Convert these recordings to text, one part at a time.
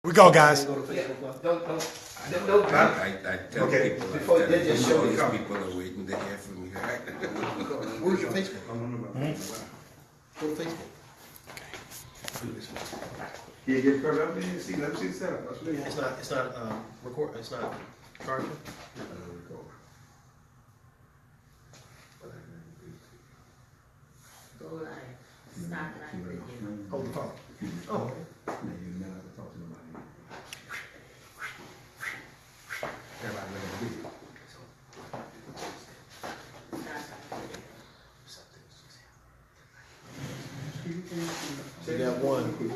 We go, guys. Don't. I tell Okay. people, Before I tell they just show all me these come. people are waiting to hear from you. Where's your Facebook? Go to Facebook. Yeah, get covered up there and see, let me see the setup. That's what it is. It's not record. It's not charging. Go live. Stop live. Hold the phone. Oh. Yeah, you never have to talk to nobody. Everybody let it be. You got one. You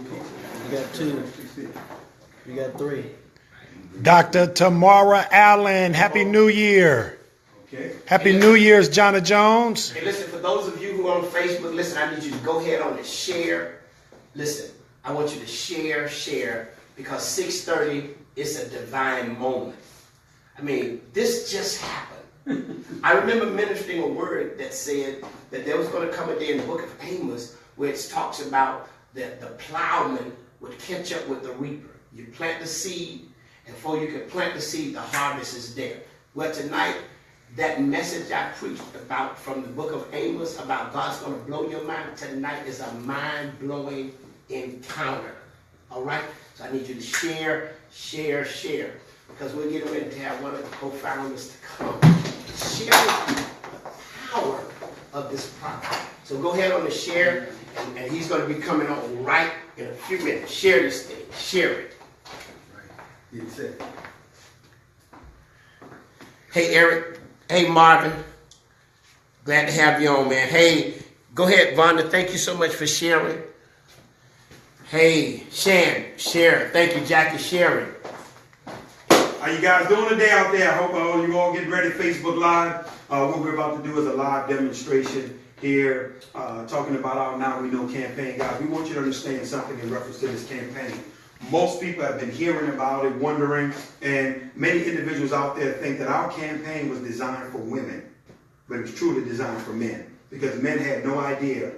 got two. You got three. Dr. Tamara Allen, Happy New Year. Okay. Happy New Year's, Jonna Jones. Hey, listen, for those of you who are on Facebook, listen, I need you to go ahead on and share. Listen, I want you to share, because 6:30 is a divine moment. I mean, this just happened. I remember ministering a word that said that there was going to come a day in the book of Amos where it talks about that the plowman would catch up with the reaper. You plant the seed, and before you can plant the seed, the harvest is there. Well, tonight, that message I preached about from the book of Amos about God's going to blow your mind tonight is a mind-blowing encounter. All right? So I need you to share, because we're getting ready to have one of the co-founders to come. Share with you the power of this product. So go ahead on the share, and he's going to be coming on right in a few minutes. Share this thing. Share it. Right. Get set. Hey, Eric. Hey, Marvin. Glad to have you on, man. Hey, go ahead, Vonda. Thank you so much for sharing. Hey, Shan, share. Thank you, Jackie, sharing. How you guys doing today out there? I hope you all getting ready Facebook Live. What we're about to do is a live demonstration here, talking about our Now We Know campaign. Guys, we want you to understand something in reference to this campaign. Most people have been hearing about it, wondering, and many individuals out there think that our campaign was designed for women, but it's truly designed for men, because men had no idea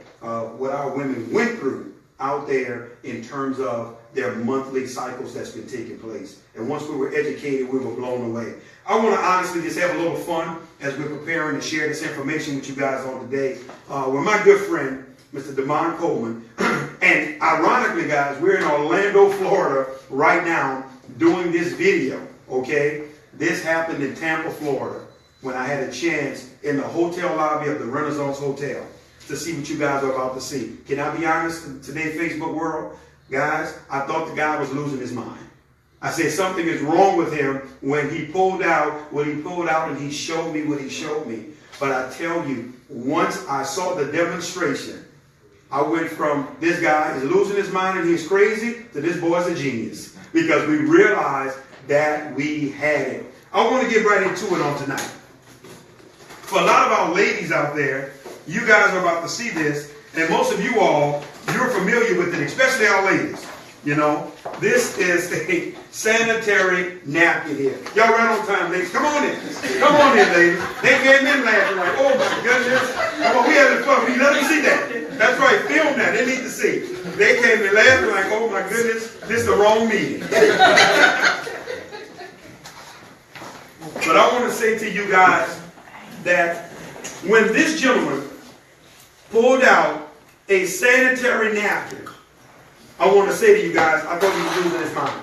what our women went through out there in terms of their monthly cycles that's been taking place. And once we were educated, we were blown away. I want to honestly just have a little fun as we're preparing to share this information with you guys on today with my good friend, Mr. Devon Coleman. And ironically, guys, we're in Orlando, Florida right now doing this video, okay? This happened in Tampa, Florida, when I had a chance in the hotel lobby of the Renaissance Hotel to see what you guys are about to see. Can I be honest, today, Facebook world? Guys, I thought the guy was losing his mind. I said something is wrong with him when he pulled out what he pulled out and he showed me what he showed me. But I tell you, once I saw the demonstration, I went from this guy is losing his mind and he's crazy to this boy's a genius, because we realized that we had it. I want to get right into it on tonight. For a lot of our ladies out there, you guys are about to see this, and most of you all, you're familiar with it, especially our ladies. You know, this is a sanitary napkin here. Y'all right on time, ladies. Come on in. Come on in, ladies. They came in laughing like, oh my goodness. Come on, we having fun. We let them see that. That's right. Film that. They need to see. They came in laughing like, oh my goodness, this is the wrong meeting. But I want to say to you guys that when this gentleman pulled out a sanitary napkin, I want to say to you guys, I thought he was losing his mind.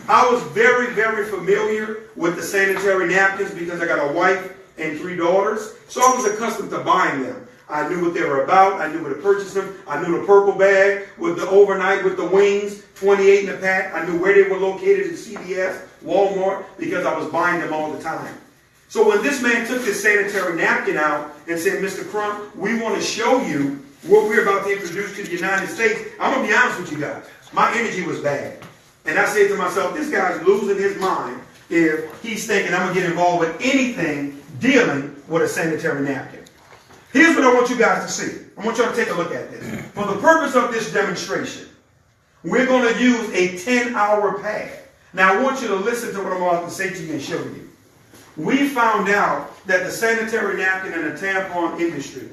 I was very, very familiar with the sanitary napkins because I got a wife and 3 daughters, so I was accustomed to buying them. I knew what they were about. I knew where to purchase them. I knew the purple bag with the overnight with the wings, 28 in the pack. I knew where they were located at CVS, Walmart, because I was buying them all the time. So when this man took this sanitary napkin out and said, Mr. Crump, we want to show you what we're about to introduce to the United States, I'm going to be honest with you guys. My energy was bad. And I said to myself, this guy's losing his mind if he's thinking I'm going to get involved with anything dealing with a sanitary napkin. Here's what I want you guys to see. I want y'all to take a look at this. For the purpose of this demonstration, we're going to use a 10-hour pad. Now, I want you to listen to what I'm about to say to you and show you. We found out that the sanitary napkin and the tampon industry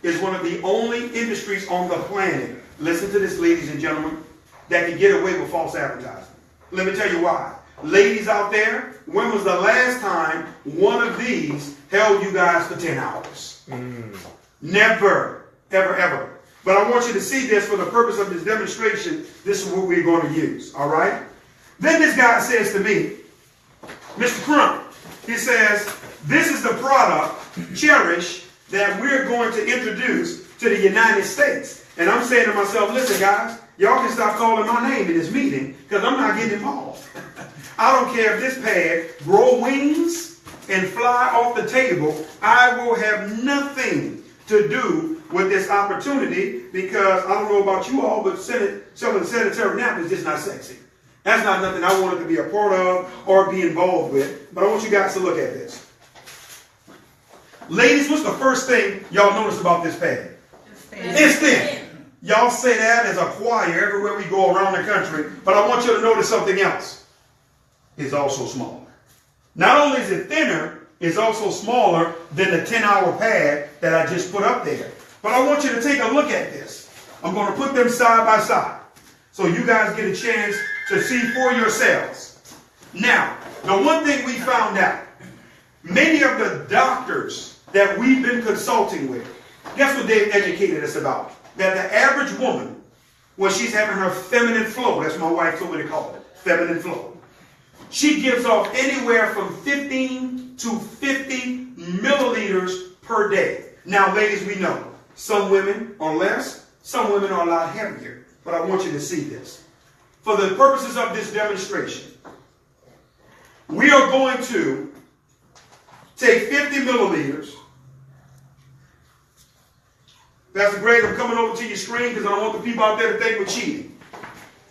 is one of the only industries on the planet, listen to this, ladies and gentlemen, that can get away with false advertising. Let me tell you why. Ladies out there, when was the last time one of these held you guys for 10 hours? Never, ever, ever. But I want you to see this for the purpose of this demonstration. This is what we're going to use, all right? Then this guy says to me, Mr. Crump, he says, this is the product, Cherish, that we're going to introduce to the United States. And I'm saying to myself, listen, guys, y'all can stop calling my name in this meeting because I'm not getting involved. I don't care if this pad grow wings and fly off the table. I will have nothing to do with this opportunity because I don't know about you all, but selling sanitary napkins is just not sexy. That's not nothing I wanted to be a part of or be involved with. But I want you guys to look at this. Ladies, what's the first thing y'all notice about this pad? It's thin. Y'all say that as a choir everywhere we go around the country. But I want you to notice something else. It's also smaller. Not only is it thinner, it's also smaller than the 10-hour pad that I just put up there. But I want you to take a look at this. I'm going to put them side by side so you guys get a chance to see for yourselves. Now, the one thing we found out, many of the doctors that we've been consulting with, guess what they've educated us about? That the average woman, when she's having her feminine flow, that's my wife told me to call it, feminine flow, she gives off anywhere from 15 to 50 milliliters per day. Now, ladies, we know some women are less, some women are a lot heavier. But I want you to see this. For the purposes of this demonstration, we are going to take 50 milliliters. Pastor Greg, I'm coming over to your screen because I don't want the people out there to think we're cheating.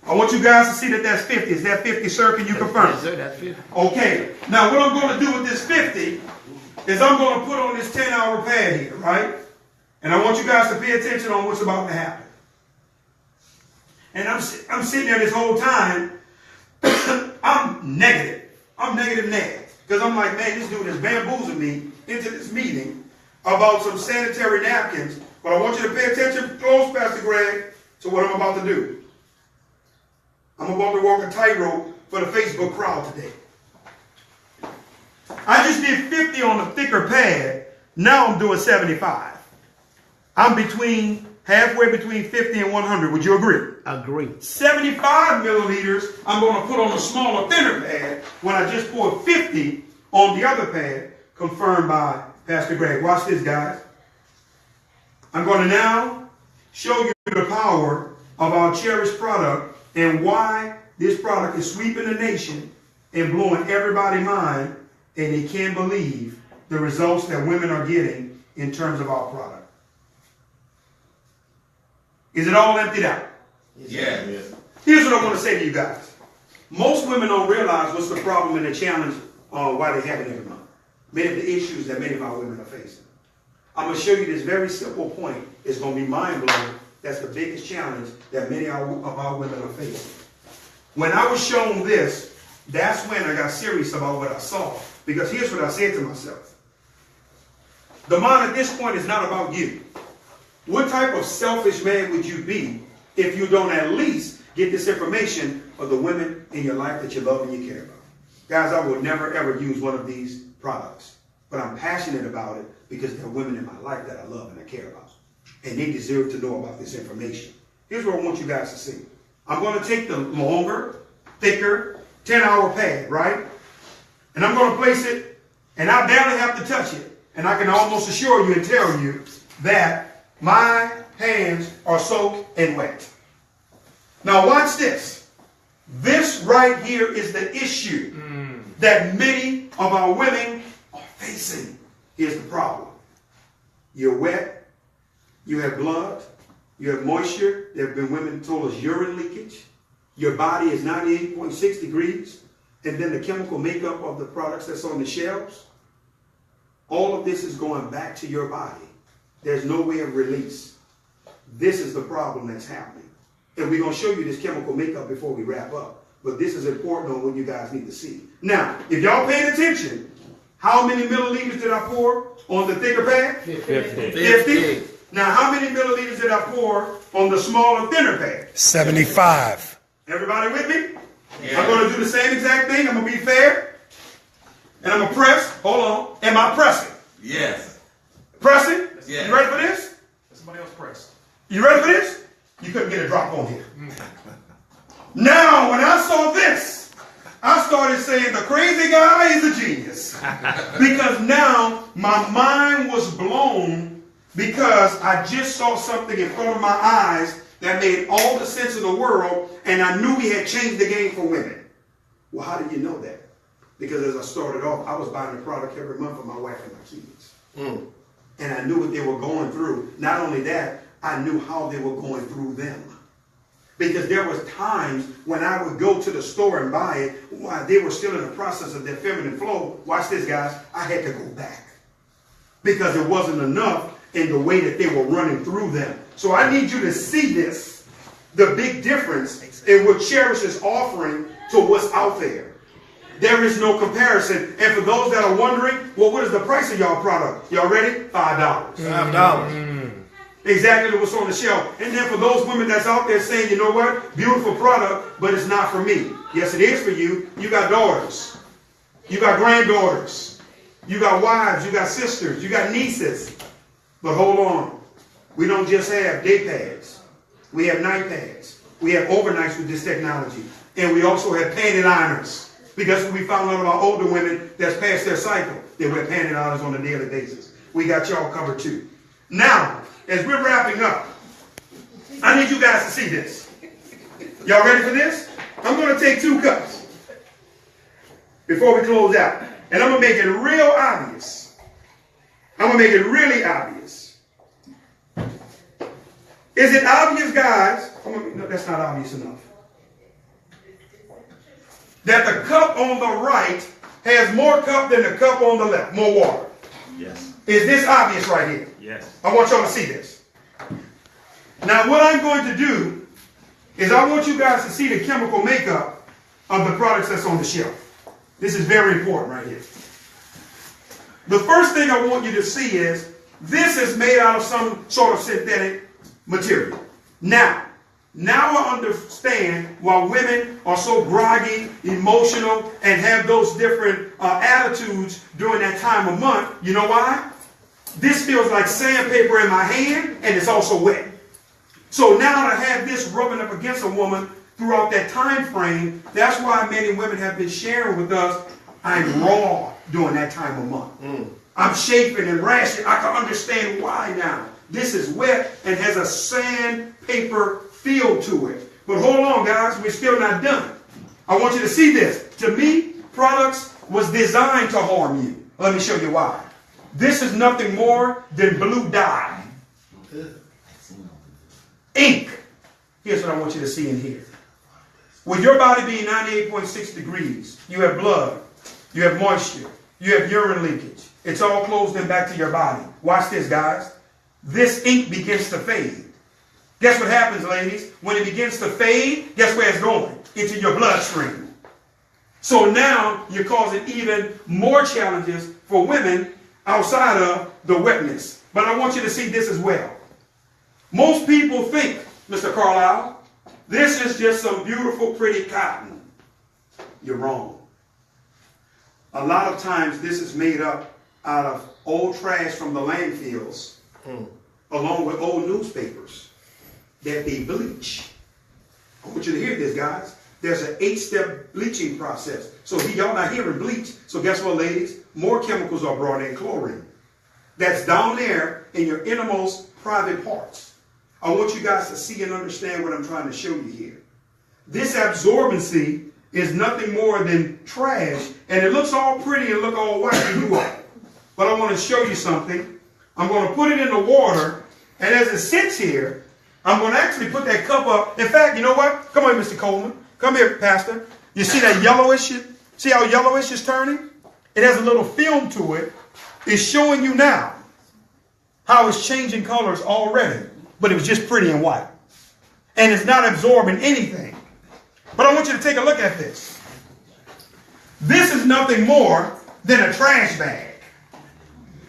I want you guys to see that that's 50. Is that 50, sir? Can you confirm? Yes, sir, that's 50. Okay. Now, what I'm going to do with this 50 is I'm going to put on this 10-hour pad here, right? And I want you guys to pay attention on what's about to happen. And I'm sitting there this whole time. I'm negative. I'm negative. Because I'm like, man, this dude has bamboozled me into this meeting about some sanitary napkins. But I want you to pay attention close, Pastor Greg, to what I'm about to do. I'm about to walk a tightrope for the Facebook crowd today. I just did 50 on the thicker pad. Now I'm doing 75. I'm halfway between 50 and 100. Would you agree? Agree. 75 milliliters I'm going to put on a smaller, thinner pad when I just poured 50 on the other pad, confirmed by Pastor Greg. Watch this, guys. I'm going to now show you the power of our Cherish product and why this product is sweeping the nation and blowing everybody's mind, and they can't believe the results that women are getting in terms of our product. Is it all emptied out? Yeah. Here's what I want to say to you guys. Most women don't realize what's the problem and the challenge why they have it every month. Many of the issues that many of our women are facing. I'm going to show you this very simple point. It's going to be mind-blowing. That's the biggest challenge that many of our women are facing. When I was shown this, that's when I got serious about what I saw. Because here's what I said to myself. The mind at this point is not about you. What type of selfish man would you be if you don't at least get this information for the women in your life that you love and you care about? Guys, I would never ever use one of these products, but I'm passionate about it because there are women in my life that I love and I care about, and they deserve to know about this information. Here's what I want you guys to see. I'm going to take the longer, thicker, 10-hour pad, right? And I'm going to place it, and I barely have to touch it, and I can almost assure you and tell you that my hands are soaked and wet. Now watch this. This right here is the issue that many of our women are facing. Here's the problem. You're wet. You have blood. You have moisture. There have been women who told us urine leakage. Your body is 98.6 degrees. And then the chemical makeup of the products that's on the shelves. All of this is going back to your body. There's no way of release. This is the problem that's happening. And we're going to show you this chemical makeup before we wrap up. But this is important on what you guys need to see. Now, if y'all paying attention, how many milliliters did I pour on the thicker pad? 50. Now, how many milliliters did I pour on the smaller, thinner pad? 75. Everybody with me? I'm going to do the same exact thing. I'm going to be fair. And I'm going to press. Hold on. Am I pressing? Yes. Pressing? Yeah. You ready for this? Somebody else press. You ready for this? You couldn't get a drop on here. Now, when I saw this, I started saying the crazy guy is a genius. Because now my mind was blown because I just saw something in front of my eyes that made all the sense in the world, and I knew we had changed the game for women. Well, how did you know that? Because as I started off, I was buying a product every month for my wife and my kids. And I knew what they were going through. Not only that, I knew how they were going through them. Because there was times when I would go to the store and buy it, while they were still in the process of their feminine flow. Watch this, guys. I had to go back. Because it wasn't enough in the way that they were running through them. So I need you to see this. The big difference in what Cherish is offering to what's out there. There is no comparison. And for those that are wondering, well, what is the price of y'all product? Y'all ready? $5. $5. Exactly what's on the shelf. And then for those women that's out there saying, you know what, beautiful product, but it's not for me. Yes, it is for you. You got daughters. You got granddaughters. You got wives. You got sisters. You got nieces. But hold on. We don't just have day pads. We have night pads. We have overnights with this technology. And we also have panty liners. Because we found out about older women that's past their cycle. They wear panty liners on a daily basis. We got y'all covered too. Now, as we're wrapping up, I need you guys to see this. Y'all ready for this? I'm going to take 2 cups before we close out. And I'm going to make it real obvious. I'm going to make it really obvious. Is it obvious, guys? No, that's not obvious enough. That the cup on the right has more cup than the cup on the left. More water. Yes. Is this obvious right here? Yes. I want y'all to see this. Now what I'm going to do is I want you guys to see the chemical makeup of the products that's on the shelf. This is very important right here. The first thing I want you to see is this is made out of some sort of synthetic material. Now I understand why women are so groggy, emotional, and have those different attitudes during that time of month. You know why? This feels like sandpaper in my hand, and it's also wet. So now to have this rubbing up against a woman throughout that time frame, that's why many women have been sharing with us, I'm raw during that time of month. I'm chafing and rashing. I can understand why now. This is wet and has a sandpaper feel to it. But hold on, guys. We're still not done. I want you to see this. To me, products was designed to harm you. Let me show you why. This is nothing more than blue dye. Ink. Here's what I want you to see in here. With your body being 98.6 degrees, you have blood, you have moisture, you have urine leakage. It's all closed in back to your body. Watch this, guys. This ink begins to fade. Guess what happens, ladies? When it begins to fade, guess where it's going? Into your bloodstream. So now you're causing even more challenges for women outside of the wetness. But I want you to see this as well. Most people think, Mr. Carlisle, this is just some beautiful, pretty cotton. You're wrong. A lot of times this is made up out of old trash from the landfills, along with old newspapers that they bleach. I want you to hear this, guys. There's an 8-step bleaching process. So y'all not hearing bleach. So guess what, ladies? More chemicals are brought in, chlorine. That's down there in your innermost private parts. I want you guys to see and understand what I'm trying to show you here. This absorbency is nothing more than trash, and it looks all pretty and look all white to you all. But I want to show you something. I'm going to put it in the water, and as it sits here, I'm going to actually put that cup up. In fact, you know what? Come on, Mr. Coleman. Come here, Pastor. You see that yellowish? See how yellowish is turning? It has a little film to it. It's showing you now how it's changing colors already. But it was just pretty and white. And it's not absorbing anything. But I want you to take a look at this. This is nothing more than a trash bag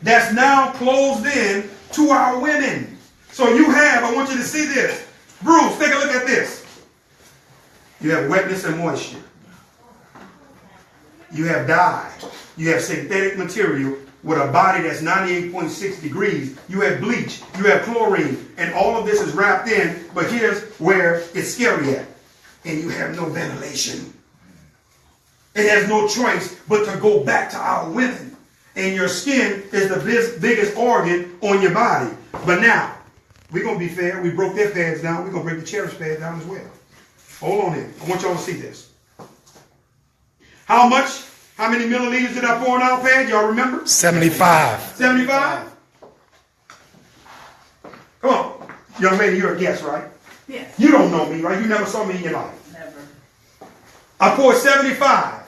that's now closed in to our women. So you have, I want you to see this. Bruce, take a look at this. You have wetness and moisture. you have dye, you have synthetic material with a body that's 98.6 degrees, you have bleach, you have chlorine, and all of this is wrapped in, but here's where it's scary at. And you have no ventilation. It has no choice but to go back to our women. And your skin is the biggest organ on your body. But now, we're going to be fair. We broke their pads down. We're going to break the Cherish pads down as well. Hold on here. I want y'all to see this. How much? How many milliliters did I pour in our pad? Y'all remember? 75. 75? Come on. Young lady, you're a guest, right? Yes. You don't know me, right? You never saw me in your life. Never. I poured 75.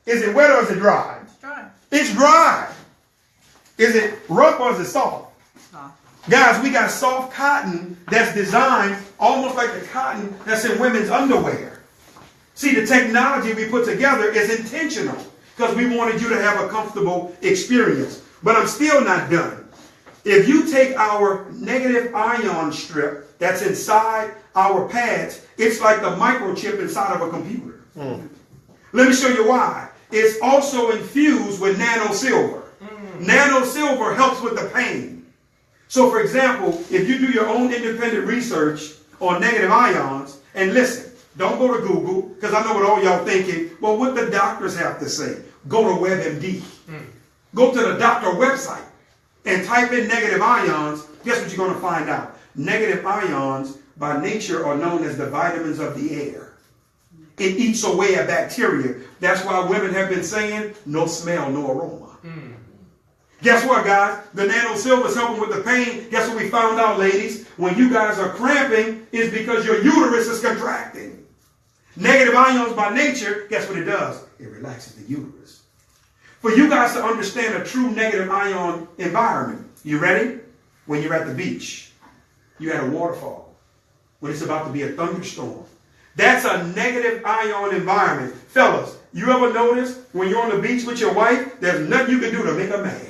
Is it wet or is it dry? It's dry. It's dry. Is it rough or is it soft? Soft. Guys, we got soft cotton that's designed almost like the cotton that's in women's underwear. See, the technology we put together is intentional because we wanted you to have a comfortable experience. But I'm still not done. If you take our negative ion strip that's inside our pads, it's like the microchip inside of a computer. Let me show you why. It's also infused with nano silver. Nano silver helps with the pain. So for example, if you do your own independent research on negative ions, and listen, don't go to Google, because I know what all y'all thinking, well, what the doctors have to say. Go to WebMD. Go to the doctor website and type in negative ions. Guess what you're going to find out? Negative ions, by nature, are known as the vitamins of the air. It eats away at bacteria. That's why women have been saying, no smell, no aroma. Guess what, guys? The nano silver is helping with the pain. Guess what we found out, ladies? When you guys are cramping, it's because your uterus is contracting. Negative ions by nature, guess what it does? It relaxes the uterus. For you guys to understand a true negative ion environment, you ready? When you're at the beach, you're at a waterfall, when it's about to be a thunderstorm. That's a negative ion environment. Fellas, you ever notice when you're on the beach with your wife, there's nothing you can do to make her mad.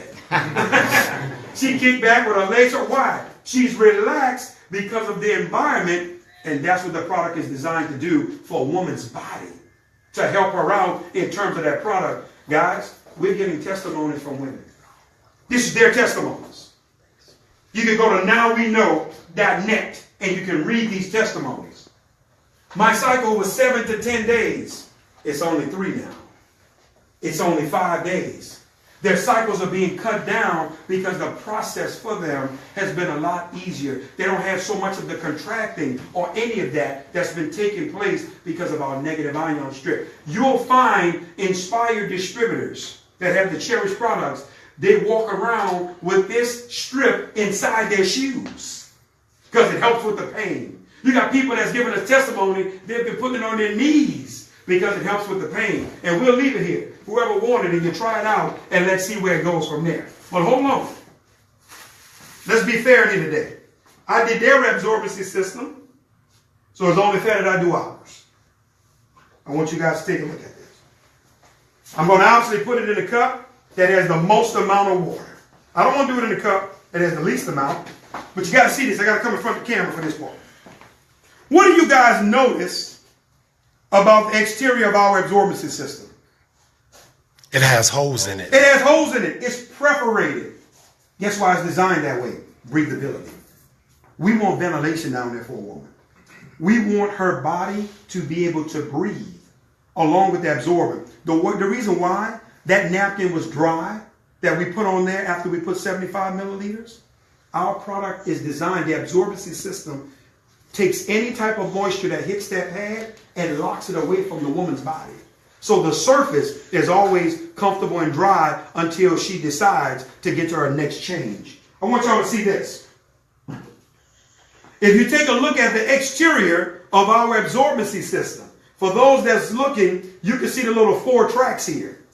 She kicked back with her legs. Or why? She's relaxed because of the environment, and that's what the product is designed to do for a woman's body, to help her out in terms of that product. Guys, we're getting testimonies from women. This is their testimonies. You can go to nowweknow.net and you can read these testimonies. My cycle was 7 to 10 days. It's only 3 now. It's only 5 days. Their cycles are being cut down because the process for them has been a lot easier. They don't have so much of the contracting or any of that that's been taking place because of our negative ion strip. You'll find inspired distributors that have the Cherish products. They walk around with this strip inside their shoes because it helps with the pain. You got people that's giving us testimony, they've been putting it on their knees because it helps with the pain. And we'll leave it here. Whoever wanted it, you try it out, and let's see where it goes from there. But hold on. Let's be fair here today. I did their absorbency system, so it's only fair that I do ours. I want you guys to take a look at this. I'm going to obviously put it in a cup that has the most amount of water. I don't want to do it in a cup that has the least amount, but you got to see this. I got to come in front of the camera for this part. What do you guys notice about the exterior of our absorbency system? It has holes in it. It has holes in it. It's perforated. Guess why it's designed that way? Breathability. We want ventilation down there for a woman. We want her body to be able to breathe along with the absorbent. The reason why that napkin was dry that we put on there after we put 75 milliliters, our product is designed, the absorbency system takes any type of moisture that hits that pad and locks it away from the woman's body. So the surface is always comfortable and dry until she decides to get to her next change. I want y'all to see this. If you take a look at the exterior of our absorbency system, for those that's looking, you can see the little 4 tracks here.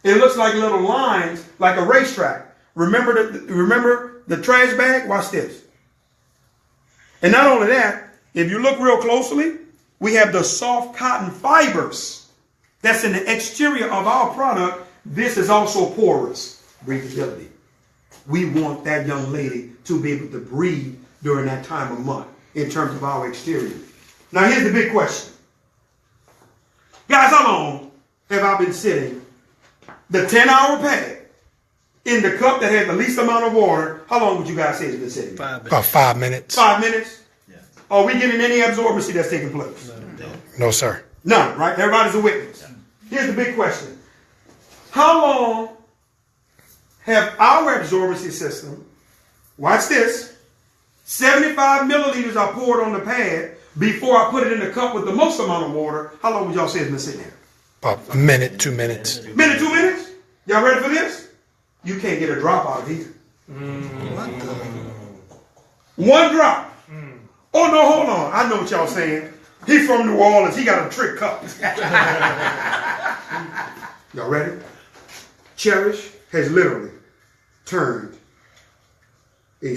It looks like little lines, like a racetrack. Remember the trash bag? Watch this. And not only that, if you look real closely, we have the soft cotton fibers. That's in the exterior of our product. This is also porous. Breathability. We want that young lady to be able to breathe during that time of month in terms of our exterior. Now here's the big question. Guys, how long have I been sitting the 10-hour pad in the cup that had the least amount of water, how long would you guys say it's been sitting? 5 minutes. About 5 minutes. 5 minutes? Yeah. Are we getting any absorbency that's taking place? No, sir. None, right? Everybody's a witness. Here's the big question. How long have our absorbency system, watch this, 75 milliliters are poured on the pad before I put it in the cup with the most amount of water. How long would y'all say it's been sitting there? About a minute, 2 minutes. Minute, 2 minutes? Y'all ready for this? You can't get a drop out of here. One drop. Oh, no, hold on. I know what y'all saying. He's from New Orleans. He got a trick cup. Y'all ready? Cherish has literally turned a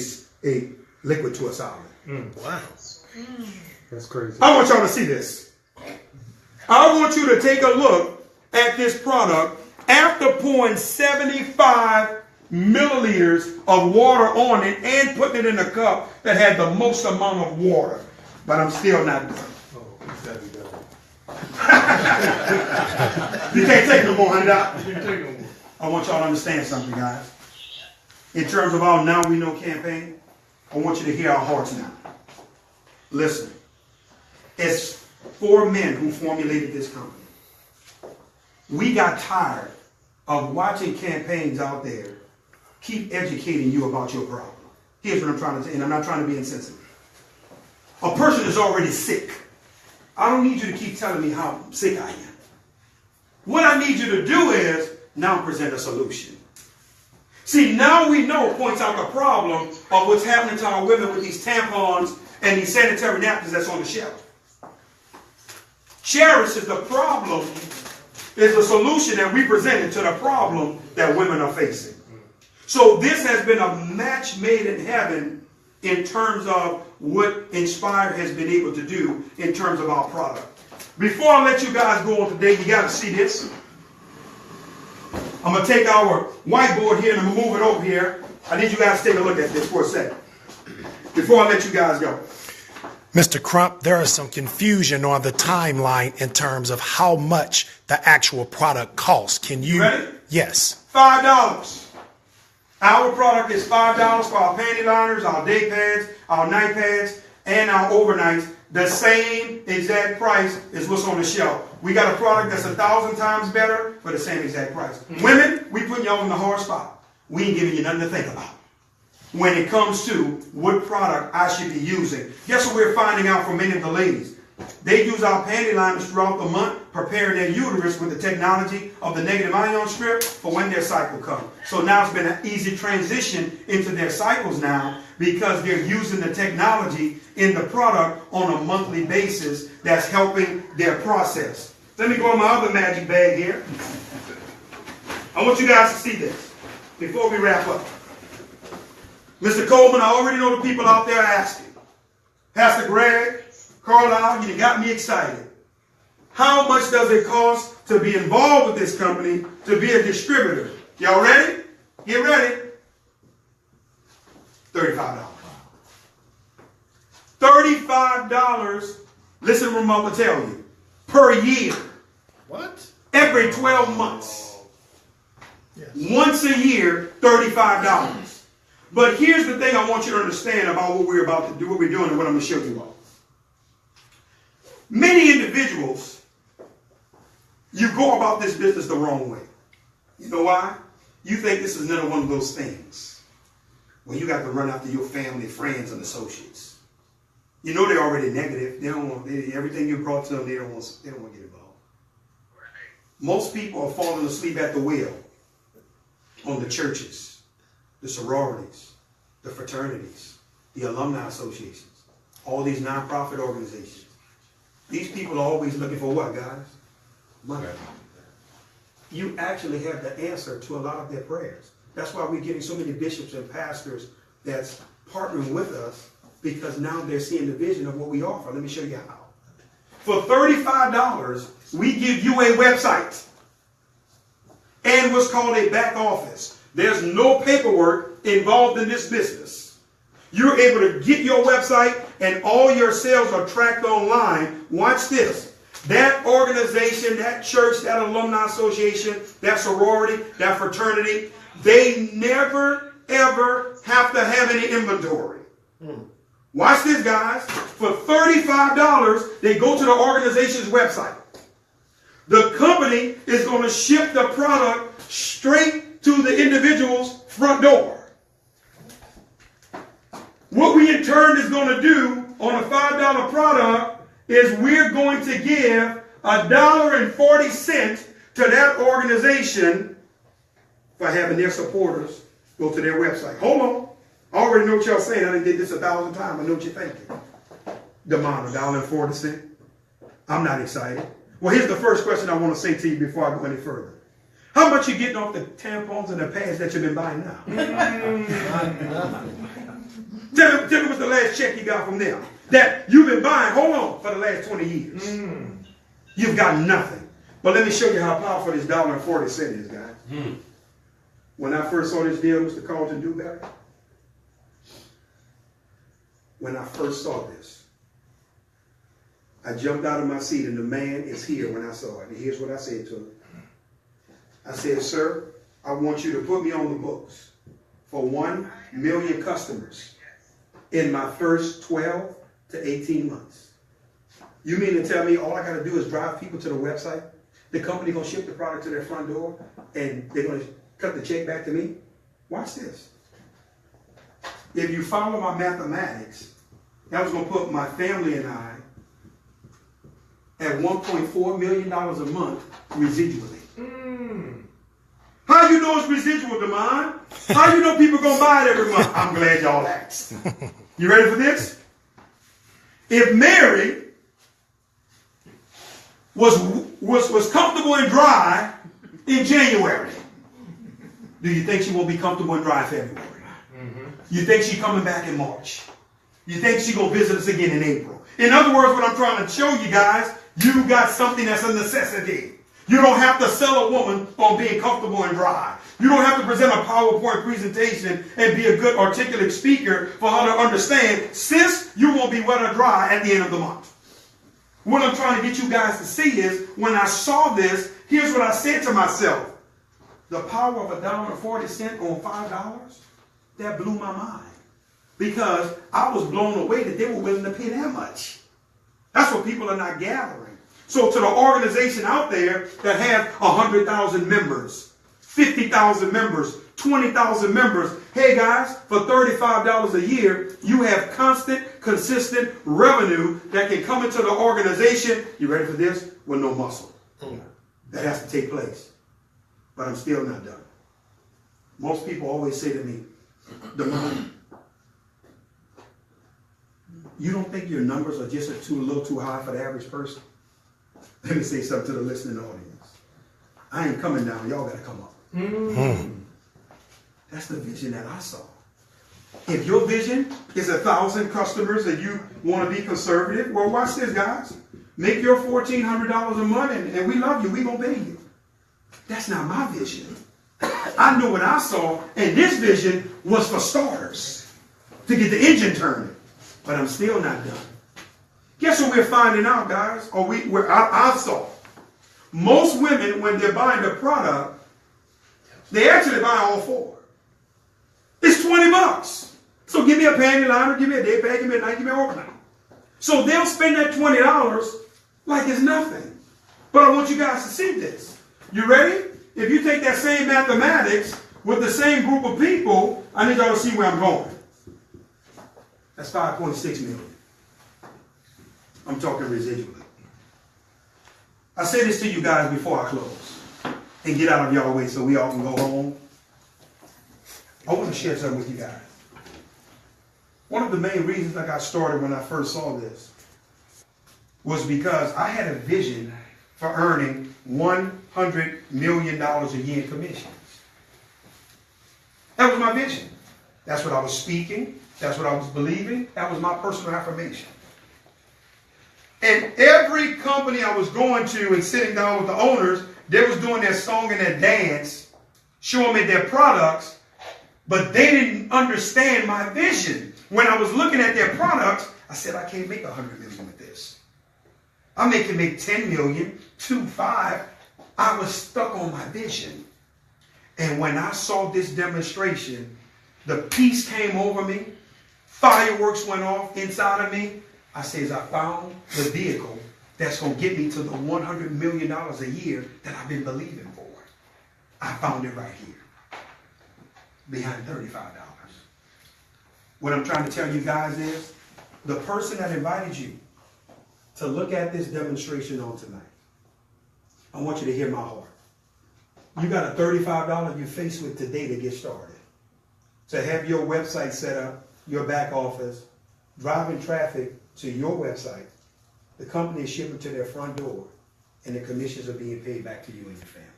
liquid to a solid. Wow. That's crazy. I want y'all to see this. I want you to take a look at this product after pouring 75 milliliters of water on it and putting it in a cup that had the most amount of water. But I'm still not done. You can't take no more, honey. I want y'all to understand something, guys. In terms of our Now We Know campaign, I want you to hear our hearts now. Listen. It's 4 men who formulated this company. We got tired of watching campaigns out there keep educating you about your problem. Here's what I'm trying to say, and I'm not trying to be insensitive. A person is already sick. I don't need you to keep telling me how sick I am. What I need you to do is now present a solution. See, Now We Know points out the problem of what's happening to our women with these tampons and these sanitary napkins that's on the shelf. Cherish is the problem, is the solution that we presented to the problem that women are facing. So this has been a match made in heaven in terms of what Inspire has been able to do in terms of our product. Before I let you guys go on today, you got to see this. I'm going to take our whiteboard here and I'm going to move it over here. I need you guys to take a look at this for a second before I let you guys go. Mr. Crump, there is some confusion on the timeline in terms of how much the actual product costs. Can you? Ready? Yes. $5. Our product is $5 for our panty liners, our day pads, our night pads, and our overnights. The same exact price as what's on the shelf. We got a product that's 1,000 times better for the same exact price. Women, we putting y'all in the hard spot. We ain't giving you nothing to think about when it comes to what product I should be using. Guess what we're finding out from many of the ladies? They use our panty liners throughout the month, preparing their uterus with the technology of the negative ion strip for when their cycle comes. So now it's been an easy transition into their cycles now because they're using the technology in the product on a monthly basis that's helping their process. Let me go in my other magic bag here. I want you guys to see this before we wrap up. Mr. Coleman, I already know the people out there asking. Pastor Greg, Carlisle, you got me excited. How much does it cost to be involved with this company, to be a distributor? Y'all ready? Get ready. $35. $35, listen to what I'm about to tell you, per year. What? Every 12 months. Yes. Once a year, $35. But here's the thing I want you to understand about what we're about to do, what we're doing, and what I'm going to show you all. Many individuals, you go about this business the wrong way. You know why? You think this is another one of those things where you got to run after your family, friends, and associates. You know they're already negative. They don't want everything you brought to them. They don't want to get involved. Most people are falling asleep at the wheel on the churches, the sororities, the fraternities, the alumni associations, all these nonprofit organizations. These people are always looking for what, guys? Money. You actually have the answer to a lot of their prayers. That's why we're getting so many bishops and pastors that's partnering with us, because now they're seeing the vision of what we offer. Let me show you how. For $35, we give you a website and what's called a back office. There's no paperwork involved in this business. You're able to get your website and all your sales are tracked online. Watch this. That organization, that church, that alumni association, that sorority, that fraternity, they never, ever have to have any inventory. Watch this, guys. For $35, they go to the organization's website. The company is going to ship the product straight to the individual's front door. What we in turn is going to do on a $5 product is we're going to give $1.40 to that organization for having their supporters go to their website. Hold on. I already know what y'all saying. I done did this 1,000 times. I know what you're thinking. Demand $1.40. I'm not excited. Well, here's the first question I want to say to you before I go any further. How much you getting off the tampons and the pads that you've been buying now? Tell me what's the last check you got from them that you've been buying, hold on, for the last 20 years. You've got nothing. But let me show you how powerful this $1.40 is, guys. When I first saw this deal, Mr. Carlton Dewberry, when I first saw this, I jumped out of my seat and the man is here when I saw it. And here's what I said to him. I said, sir, I want you to put me on the books for 1 million customers in my first 12 to 18 months. You mean to tell me all I got to do is drive people to the website? The company going to ship the product to their front door and they're going to cut the check back to me? Watch this. If you follow my mathematics, that was going to put my family and I at $1.4 million a month residually. How you know it's residual demand? How you know people going to buy it every month? I'm glad y'all asked. You ready for this? If Mary was comfortable and dry in January, do you think she won't be comfortable and dry in February? You think she's coming back in March? You think she's going to visit us again in April? In other words, what I'm trying to show you guys, you got something that's a necessity. You don't have to sell a woman on being comfortable and dry. You don't have to present a PowerPoint presentation and be a good articulate speaker for her to understand, sis, you won't be wet or dry at the end of the month. What I'm trying to get you guys to see is, when I saw this, here's what I said to myself. The power of $1.40 on $5, that blew my mind. Because I was blown away that they were willing to pay that much. That's what people are not gathering. So to the organization out there that have 100,000 members, 50,000 members, 20,000 members, hey guys, for $35 a year, you have constant, consistent revenue that can come into the organization. You ready for this? With no muscle. That has to take place. But I'm still not done. Most people always say to me, the money. You don't think your numbers are just a little too high for the average person? Let me say something to the listening audience. I ain't coming down. Y'all got to come up. That's the vision that I saw. If your vision is 1,000 customers and you want to be conservative, well, watch this, guys. Make your $1,400 a month and we love you. We going to pay you. That's not my vision. I knew what I saw, and this vision was for starters, to get the engine turning. But I'm still not done. Guess what we're finding out, guys? I saw. Most women, when they're buying the product, they actually buy all four. It's $20. So give me a panty liner, give me a day pad, give me a night, give me an overnight. So they'll spend that $20 like it's nothing. But I want you guys to see this. You ready? If you take that same mathematics with the same group of people, I need y'all to see where I'm going. That's 5.6 million. I'm talking residually. I say this to you guys before I close and get out of y'all way so we all can go home. I want to share something with you guys. One of the main reasons I got started when I first saw this was because I had a vision for earning $100 million a year in commissions. That was my vision. That's what I was speaking. That's what I was believing. That was my personal affirmation. And every company I was going to and sitting down with the owners, they was doing their song and their dance, showing me their products, but they didn't understand my vision. When I was looking at their products, I said, I can't make $100 million with this. I can make 10 million, 2.5. I was stuck on my vision. And when I saw this demonstration, the peace came over me. Fireworks went off inside of me. I says, I found the vehicle that's going to get me to the $100 million a year that I've been believing for. I found it right here, behind $35. What I'm trying to tell you guys is, the person that invited you to look at this demonstration on tonight, I want you to hear my heart. You got a $35 you're faced with today to get started. To have your website set up, your back office, driving traffic to your website, the company is shipping to their front door, and the commissions are being paid back to you and your family.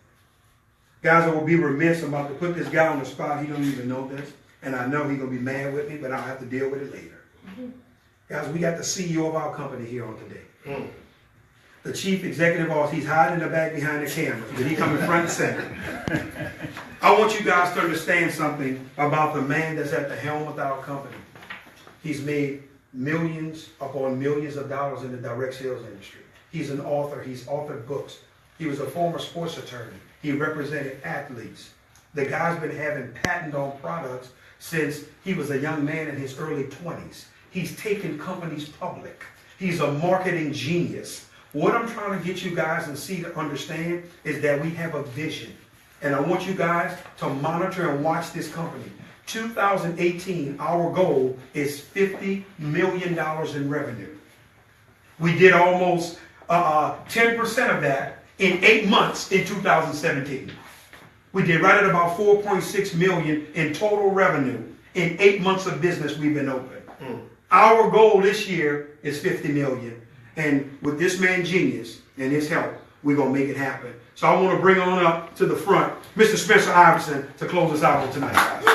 Guys, I will be remiss. I'm about to put this guy on the spot. He don't even know this. And I know he's going to be mad with me, but I'll have to deal with it later. Guys, we got the CEO of our company here on today. The chief executive officer, he's hiding in the back behind the camera, but he coming front and center. I want you guys to understand something about the man that's at the helm of our company. He's made millions upon millions of dollars in the direct sales industry. He's an author. He's authored books. He was a former sports attorney. He represented athletes. The guy's been having patent on products since he was a young man in his early 20s. He's taken companies public. He's a marketing genius. What I'm trying to get you guys and see to understand is that we have a vision. And I want you guys to monitor and watch this company. 2018, our goal is $50 million in revenue. We did almost 10% of that in 8 months in 2017. We did right at about 4.6 million in total revenue in 8 months of business we've been open. Our goal this year is 50 million. And with this man genius and his help, we're going to make it happen. So I want to bring on up to the front Mr. Spencer Iverson to close us out tonight, guys.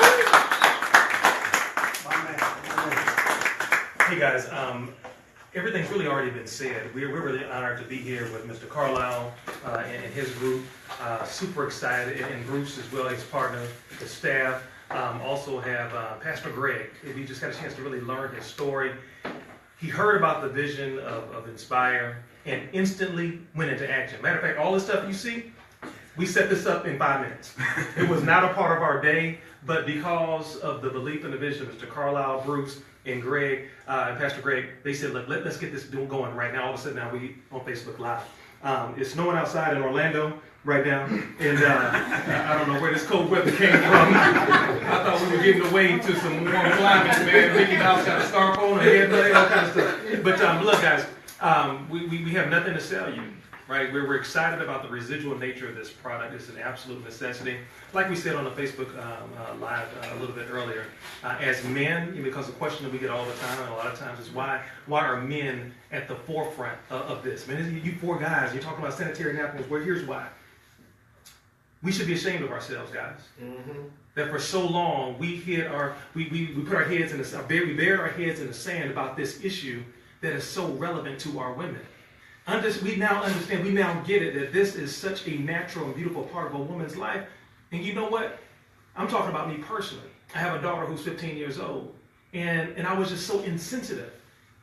Hey guys, everything's really already been said. We're really honored to be here with Mr. Carlisle and his group. Super excited, and Bruce as well, his partner, the staff. Also have Pastor Greg. If you just got a chance to really learn his story. He heard about the vision of Inspire and instantly went into action. Matter of fact, all the stuff you see, we set this up in 5 minutes. It was not a part of our day, but because of the belief in the vision of Mr. Carlisle, Bruce, and Greg, and Pastor Greg, they said, look, let's get this going right now. All of a sudden now we on Facebook Live. It's snowing outside in Orlando right now, and I don't know where this cold weather came from. I thought we were getting away to some warm climates, man. Mickey Mouse got a styrofoam and headband, all kind of stuff. But look, guys, we have nothing to sell you, right? We're excited about the residual nature of this product. It's an absolute necessity. Like we said on the Facebook Live a little bit earlier, as men, because the question that we get all the time, and a lot of times, is why are men at the forefront of this? Man, you four guys, you're talking about sanitary napkins. Well, here's why. We should be ashamed of ourselves, guys. That for so long we put our heads in the we buried our heads in the sand about this issue that is so relevant to our women. We now understand, we now get it, that this is such a natural and beautiful part of a woman's life. And you know what? I'm talking about me personally. I have a daughter who's 15 years old, and I was just so insensitive.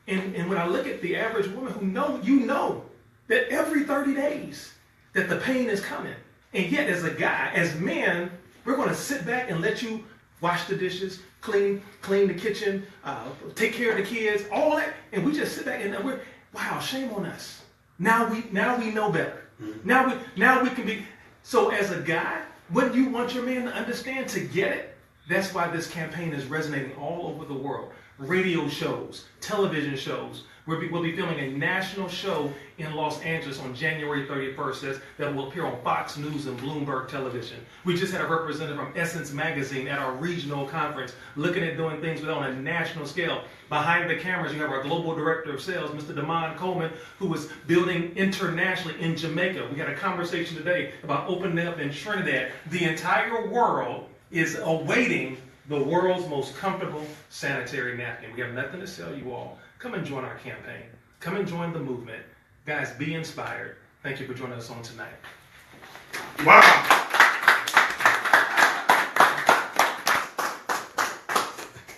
And when I look at the average woman who know that every 30 days that the pain is coming. And yet, as a guy, as men, we're going to sit back and let you wash the dishes, clean the kitchen, take care of the kids, all that, and we just sit back and we're, wow, shame on us. Now we know better. Now we can be. So as a guy, wouldn't you want your man to understand, to get it? That's why this campaign is resonating all over the world. Radio shows, television shows. We'll be filming a national show in Los Angeles on January 31st that will appear on Fox News and Bloomberg Television. We just had a representative from Essence Magazine at our regional conference looking at doing things on a national scale. Behind the cameras, you have our global director of sales, Mr. Damon Coleman, who is building internationally in Jamaica. We had a conversation today about opening up in Trinidad. The entire world is awaiting the world's most comfortable sanitary napkin. We have nothing to sell you all. Come and join our campaign. Come and join the movement. Guys, be inspired. Thank you for joining us on tonight. Wow.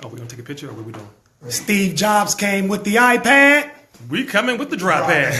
Oh, we're going to take a picture, or what are we doing? Steve Jobs came with the iPad. We coming with the dry pad.